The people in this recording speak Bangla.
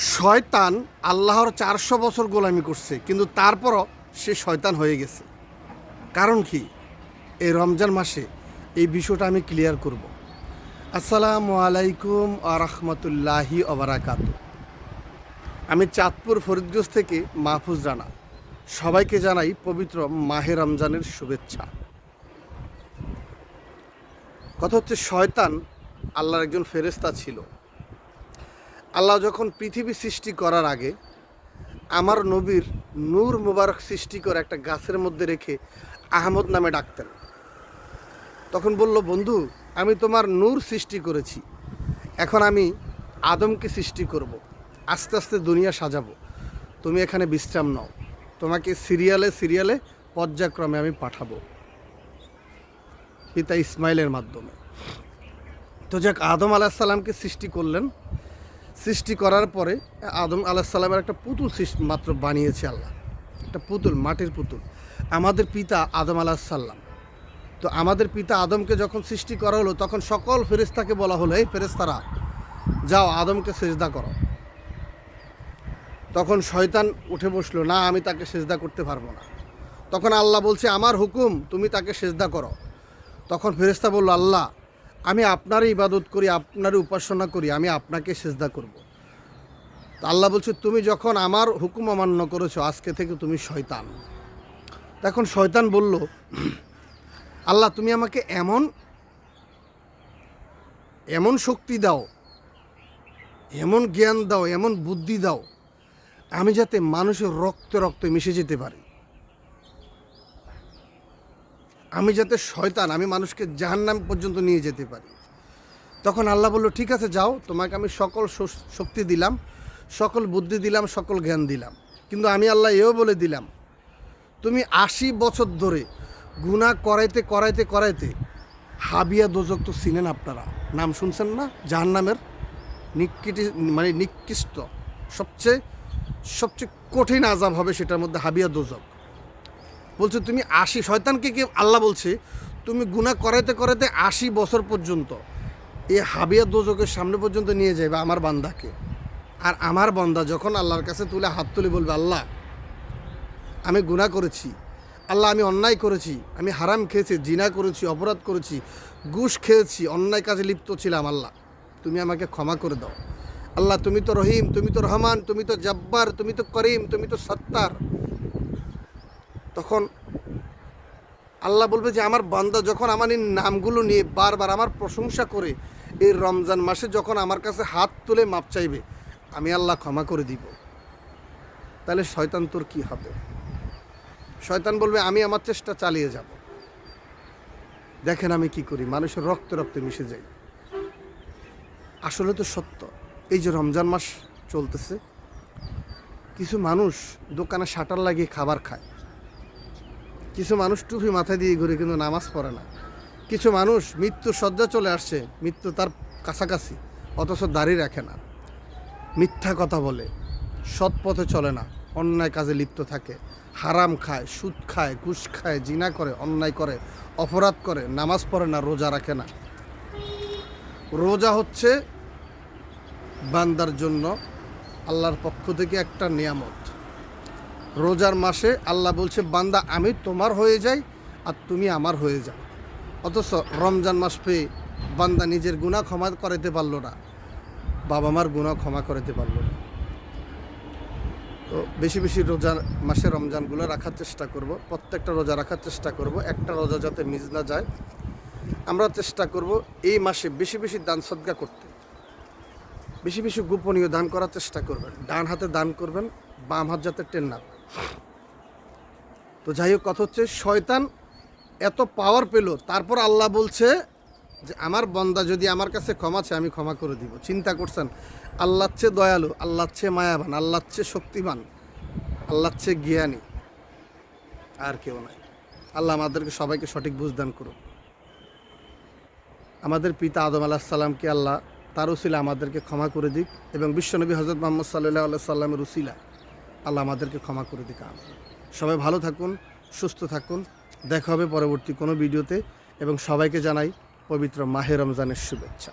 শয়তান আল্লাহর 400 বছর গোলামি করছে, কিন্তু তারপরও সে শয়তান হয়ে গেছে। কারণ কি? এই রমজান মাসে এই বিষয়টা আমি ক্লিয়ার করব। আসসালামু আলাইকুম ওয়া রাহমাতুল্লাহি ওয়া বারাকাতুহু। আমি চাঁদপুর ফরিদগঞ্জ থেকে মাহফুজ রানা। সবাইকে জানাই পবিত্র মাহে রমজানের শুভেচ্ছা। কথা হচ্ছে, শয়তান আল্লাহর একজন ফেরেশতা ছিল। আল্লাহ যখন পৃথিবী সৃষ্টি করার আগে আমার নবীর নূর মুবারক সৃষ্টি করে একটা গাছের মধ্যে রেখে আহমদ নামে ডাকতেন। তখন বলল, বন্ধু, আমি তোমার নূর সৃষ্টি করেছি, এখন আমি আদমকে সৃষ্টি করব, আস্তে আস্তে দুনিয়া সাজাবো, তুমি এখানে বিশ্রাম নাও, তোমাকে সিরিয়ালে সিরিয়ালে পর্যায়ক্রমে আমি পাঠাবো পিতা ইসমাইলের মাধ্যমে। তো যাক, আদম আলাহিসাল্লামকে সৃষ্টি করলেন। সৃষ্টি করার পরে আদম আলাহিসাল্লামের একটা পুতুল মাত্র বানিয়েছে আল্লাহ, একটা পুতুল, মাটির পুতুল, আমাদের পিতা আদম আলাহিসাল্লাম। তো আমাদের পিতা আদমকে যখন সৃষ্টি করা হলো, তখন সকল ফেরেশতাকে বলা হলো, এই ফেরেশতারা যাও আদমকে সেজদা করো। তখন শয়তান উঠে বসলো, না, আমি তাকে সেজদা করতে পারবো না। তখন আল্লাহ বলছে, আমার হুকুম, তুমি তাকে সেজদা করো। তখন ফেরেশতা বলল, আল্লাহ, আমি আপনারই ইবাদত করি, আপনারই উপাসনা করি, আমি আপনাকে সেজদা করব। তো আল্লাহ বলছে, তুমি যখন আমার হুকুম অমান্য করেছো, আজকে থেকে তুমি শয়তান। তখন শয়তান বলল, আল্লাহ, তুমি আমাকে এমন এমন শক্তি দাও, এমন জ্ঞান দাও, এমন বুদ্ধি দাও, আমি যাতে মানুষের রক্তে রক্তে মিশে যেতে পারি, আমি যাতে শয়তান, আমি মানুষকে জাহান্নাম পর্যন্ত নিয়ে যেতে পারি। তখন আল্লাহ বলল, ঠিক আছে, যাও, তোমাকে আমি সকল শক্তি দিলাম, সকল বুদ্ধি দিলাম, সকল জ্ঞান দিলাম, কিন্তু আমি আল্লাহ এও বলে দিলাম, তুমি 80 বছর ধরে গুনাহ করাইতে করাইতে করাইতে হাবিয়া দোজক তো চিনেন আপনারা, নাম শুনছেন না? জাহান্নামের নিকৃষ্ট সবচেয়ে কঠিন আযাব হবে, সেটার মধ্যে হাবিয়া দোজক। বলছে তুমি 80, শয়তানকে কি আল্লাহ বলছে, তুমি গুনাহ করাইতে করাইতে 80 বছর পর্যন্ত এই হাবিয়া দোজকের সামনে পর্যন্ত নিয়ে যাবে আমার বান্দাকে। আর আমার বান্দা যখন আল্লাহর কাছে তুলে হাত তুলে বলবে, আল্লাহ, আমি গুনাহ করেছি, আল্লাহ, আমি অন্যায় করেছি, আমি হারাম খেয়েছি, জিনা করেছি, অপরাধ করেছি, ঘুষ খেয়েছি, অন্যায় কাজে লিপ্ত ছিলাম, আল্লাহ তুমি আমাকে ক্ষমা করে দাও। আল্লাহ, তুমি তো রহিম, তুমি তো রহমান, তুমি তো জব্বার, তুমি তো করিম, তুমি তো সত্তার। তখন আল্লাহ বলবে যে আমার বান্দা যখন আমার এই নামগুলো নিয়ে বারবার আমার প্রশংসা করে এই রমজান মাসে যখন আমার কাছে হাত তুলে মাপ চাইবে, আমি আল্লাহ ক্ষমা করে দিব। তাহলে শয়তান তোর কি হবে? শয়তান বলবে, আমি আমার চেষ্টা চালিয়ে যাব। দেখেন আমি কি করি, মানুষের রক্তে রক্তে মিশে যাই। আসলে তো সত্য। এই যে রমজান মাস চলতেছে, কিছু মানুষ দোকানে শাটার লাগিয়ে খাবার খায়, কিছু মানুষ টুপি মাথায় দিয়ে ঘুরে কিন্তু নামাজ পড়ে না, কিছু মানুষ মৃত্যুর শয্যা চলে আসছে, মৃত্যু তার কাছাকাছি, অথচ দাড়ি রাখে না, মিথ্যা কথা বলে, সৎ পথে চলে না, অন্যায় কাজে লিপ্ত থাকে, হারাম খায়, সুদ খায়, ঘুষ খায়, জিনা করে, অন্যায় করে, অপরাধ করে, নামাজ পড়ে না, রোজা রাখে না। রোজা হচ্ছে বান্দার জন্য আল্লাহর পক্ষ থেকে একটা নিয়ামত। রোজার মাসে আল্লাহ বলছে, বান্দা, আমি তোমার হয়ে যাই আর তুমি আমার হয়ে যাও। অথচ রমজান মাস পেয়ে বান্দা নিজের গুনাহ ক্ষমা করাতে পারলো না, বাবা মার গুনাহ ক্ষমা করাতে পারলো না। তো বেশি বেশি রোজার মাসে রমজানগুলো রাখার চেষ্টা করব, প্রত্যেকটা রোজা রাখার চেষ্টা করব, একটা রোজা যাতে মিস না যায়। আমরা চেষ্টা করব এই মাসে বেশি বেশি দান সদকা করতে, বেশি বেশি গোপনীয় দান করার চেষ্টা করবেন। ডান হাতে দান করবেন, বাম হাত যাতে টেন না। তো যাই হোক, কথা হচ্ছে, শয়তান এত পাওয়ার পেল, তারপর আল্লাহ বলছে যে আমার বান্দা যদি আমার কাছে ক্ষমা চায়, আমি ক্ষমা করে দিব। চিন্তা করছেন, আল্লাহর চেয়ে দয়ালু, আল্লাহর চেয়ে মায়াবান, আল্লাহর চেয়ে শক্তিমান, আল্লাহর চেয়ে জ্ঞানী আর কেউ নাই। আল্লাহ আমাদেরকে সবাইকে সঠিক বুঝ দান করুন। আমাদের পিতা আদম আলাহিসাল্লামকে আল্লাহ তার উসিলা আমাদেরকে ক্ষমা করে দিক, এবং বিশ্বনবী হযরত মুহাম্মদ সাল্লাল্লাহু আলাইহি সাল্লামের উসিলা আল্লাহ আমাদেরকে ক্ষমা করে দিক। সবাই ভালো থাকুন, সুস্থ থাকুন, দেখা হবে পরবর্তী কোনো ভিডিওতে, এবং সবাইকে জানাই পবিত্র মাহে রমজানের শুভেচ্ছা।